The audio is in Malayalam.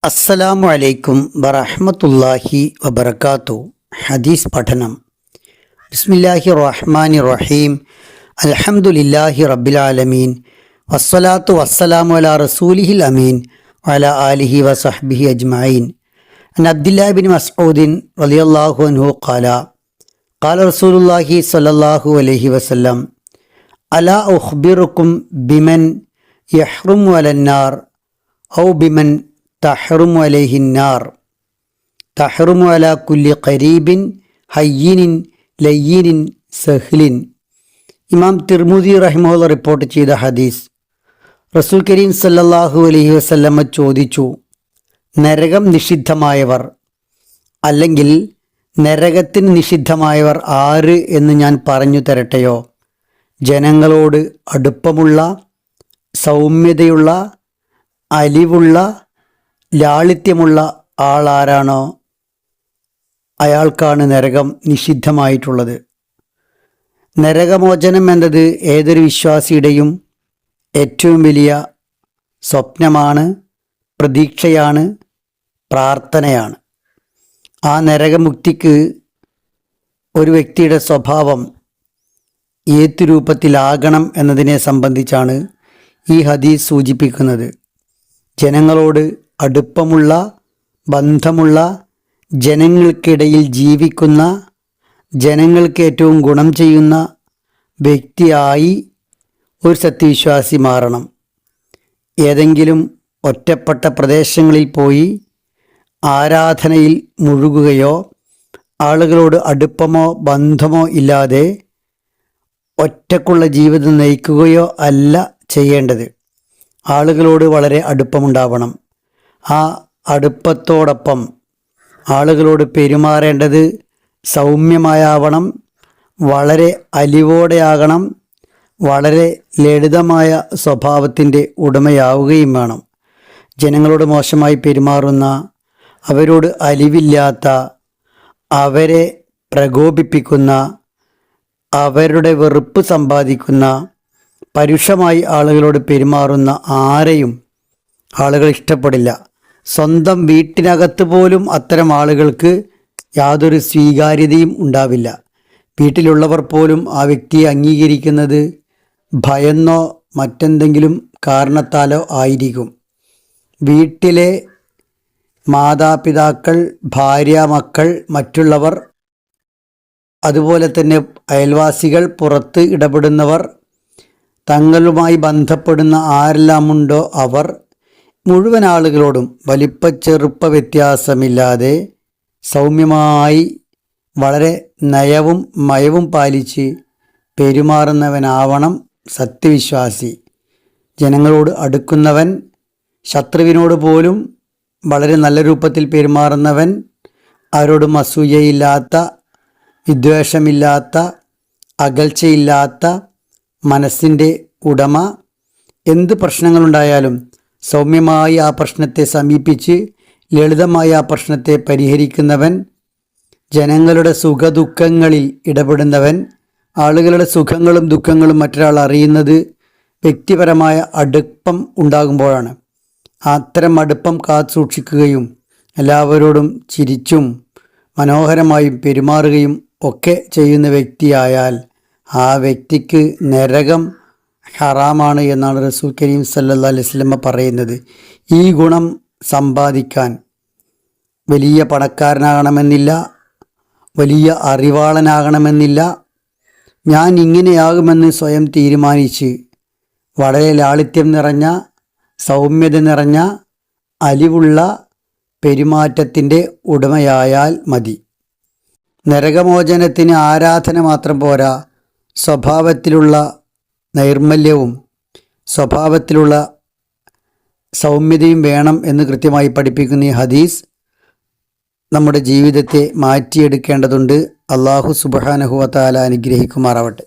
അസ്സലാമു അലൈക്കും വറഹ്മത്തുള്ളാഹി വബറകാതുഹു. ഹദീസ് പഠനം. ബിസ്മില്ലാഹി റഹ്മാനി റഹീം. അൽഹംദുലില്ലാഹി റബ്ബിൽ ആലമീൻ. വസ്സലാത്തു വസ്സലാമു അലാ റസൂലിഹിൽ അമീൻ വഅലാ ആലിഹി വസഹ്ബിഹി അജ്മഈൻ. അൻ അബ്ദുല്ലാഹി ഇബ്നു മസ്ഊദ് റളിയല്ലാഹു അൻഹു ഖാല ഖാല റസൂലുള്ളാഹി സ്വല്ലല്ലാഹു അലൈഹി വസല്ലം അലാ ഉഖ്ബിറുക്കും ബിമൻ യഹ്റുമു അലന്നാർ ഔ ബിമൻ തഹ്റുമു അലൈഹിന്നാർ തഹ്റുമു അലാ കുല്ലി ഖരീബിൻ ഹയ്യിനിൻ ലയ്യിനിൻ സഹ്ലിൻ. ഇമാം തിർമുദി റഹിമഹുല്ലാഹ് റിപ്പോർട്ട് ചെയ്ത ഹദീസ്. റസൂൽ കരീം സല്ലല്ലാഹു അലൈഹി വസല്ലമ ചോദിച്ചു, നരകം നിഷിദ്ധമായവർ അല്ലെങ്കിൽ നരകത്തിന് നിഷിദ്ധമായവർ ആര് എന്ന് ഞാൻ പറഞ്ഞു തരട്ടെയോ? ജനങ്ങളോട് അടുപ്പമുള്ള, സൗമ്യതയുള്ള, അലിവുള്ള, ലാളിത്യമുള്ള ആളാരാണോ അയാൾക്കാണ് നരകം നിഷിദ്ധമായിട്ടുള്ളത്. നരകമോചനം എന്നത് ഏതൊരു വിശ്വാസിയുടെയും ഏറ്റവും വലിയ സ്വപ്നമാണ്, പ്രതീക്ഷയാണ്, പ്രാർത്ഥനയാണ്. ആ നരകമുക്തിക്ക് ഒരു വ്യക്തിയുടെ സ്വഭാവം ഏതു രൂപത്തിലാകണം എന്നതിനെ സംബന്ധിച്ചാണ് ഈ ഹദീസ് സൂചിപ്പിക്കുന്നത്. ജനങ്ങളോട് അടുപ്പമുള്ള, ബന്ധമുള്ള, ജനങ്ങൾക്കിടയിൽ ജീവിക്കുന്ന, ജനങ്ങൾക്ക് ഏറ്റവും ഗുണം ചെയ്യുന്ന വ്യക്തിയായി ഒരു സത്യവിശ്വാസി മാറണം. ഏതെങ്കിലും ഒറ്റപ്പെട്ട പ്രദേശങ്ങളിൽ പോയി ആരാധനയിൽ മുഴുകുകയോ ആളുകളോട് അടുപ്പമോ ബന്ധമോ ഇല്ലാതെ ഒറ്റക്കുള്ള ജീവിതം നയിക്കുകയോ അല്ല ചെയ്യേണ്ടത്. ആളുകളോട് വളരെ അടുപ്പമുണ്ടാവണം. ആ അടുപ്പത്തോടൊപ്പം ആളുകളോട് പെരുമാറേണ്ടത് സൗമ്യമായാവണം, വളരെ അലിവോടെയാകണം, വളരെ ലളിതമായ സ്വഭാവത്തിൻ്റെ ഉടമയാവുകയും വേണം. ജനങ്ങളോട് മോശമായി പെരുമാറുന്ന, അവരോട് അലിവില്ലാത്ത, അവരെ പ്രകോപിപ്പിക്കുന്ന, അവരുടെ വെറുപ്പ് സമ്പാദിക്കുന്ന, പരുഷമായി ആളുകളോട് പെരുമാറുന്ന ആരെയും ആളുകൾ ഇഷ്ടപ്പെടില്ല. സ്വന്തം വീട്ടിനകത്ത് പോലും അത്തരം ആളുകൾക്ക് യാതൊരു സ്വീകാര്യതയും ഉണ്ടാവില്ല. വീട്ടിലുള്ളവർ പോലും ആ വ്യക്തിയെ അംഗീകരിക്കുന്നത് ഭയന്നോ മറ്റെന്തെങ്കിലും കാരണത്താലോ ആയിരിക്കും. വീട്ടിലെ മാതാപിതാക്കൾ, ഭാര്യ, മക്കൾ, മറ്റുള്ളവർ, അതുപോലെ തന്നെ അയൽവാസികൾ, പുറത്ത് ഇടപെടുന്നവർ, തങ്ങളുമായി ബന്ധപ്പെടുന്ന ആരെല്ലാമുണ്ടോ അവർ മുഴുവൻ ആളുകളോടും വലിപ്പ ചെറുപ്പ വ്യത്യാസമില്ലാതെ സൗമ്യമായി വളരെ നയവും മയവും പാലിച്ച് പെരുമാറുന്നവനാവണം സത്യവിശ്വാസി. ജനങ്ങളോട് അടുക്കുന്നവൻ, ശത്രുവിനോട് പോലും വളരെ നല്ല രൂപത്തിൽ പെരുമാറുന്നവൻ, ആരോടും അസൂയയില്ലാത്ത, വിദ്വേഷമില്ലാത്ത, അകൽച്ചയില്ലാത്ത മനസ്സിൻ്റെ ഉടമ. എന്ത് പ്രശ്നങ്ങളുണ്ടായാലും സൗമ്യമായി ആ പ്രശ്നത്തെ സമീപിച്ച് ലളിതമായി ആ പ്രശ്നത്തെ പരിഹരിക്കുന്നവൻ, ജനങ്ങളുടെ സുഖദുഃഖങ്ങളിൽ ഇടപെടുന്നവൻ. ആളുകളുടെ സുഖങ്ങളും ദുഃഖങ്ങളും മറ്റൊരാൾ അറിയുന്നത് വ്യക്തിപരമായ അടുപ്പം ഉണ്ടാകുമ്പോഴാണ്. അത്തരം അടുപ്പം കാത്തു സൂക്ഷിക്കുകയും എല്ലാവരോടും ചിരിച്ചും മനോഹരമായും പെരുമാറുകയും ഒക്കെ ചെയ്യുന്ന വ്യക്തിയായാൽ ആ വ്യക്തിക്ക് നരകം ഹറാമാണ് എന്നാണ് റസൂൽ കരീം സല്ലല്ലാഹു അലൈഹി വസല്ലം പറയുന്നത്. ഈ ഗുണം സമ്പാദിക്കാൻ വലിയ പണക്കാരനാകണമെന്നില്ല, വലിയ അറിവാളനാകണമെന്നില്ല. ഞാൻ ഇങ്ങനെയാകുമെന്ന് സ്വയം തീരുമാനിച്ച് വളരെ ലാളിത്യം നിറഞ്ഞ, സൗമ്യത നിറഞ്ഞ, അലിവുള്ള പെരുമാറ്റത്തിൻ്റെ ഉടമയായാൽ മതി. നരകമോചനത്തിന് ആരാധന മാത്രം പോരാ, സ്വഭാവത്തിലുള്ള നൈർമല്യവും സ്വഭാവത്തിലുള്ള സൗമ്യതയും വേണം എന്ന് കൃത്യമായി പഠിപ്പിക്കുന്ന ഈ ഹദീസ് നമ്മുടെ ജീവിതത്തെ മാറ്റിയെടുക്കേണ്ടതുണ്ട്. അല്ലാഹു സുബ്ഹാനഹു വ തആല അനുഗ്രഹിക്കുമാറാവട്ടെ.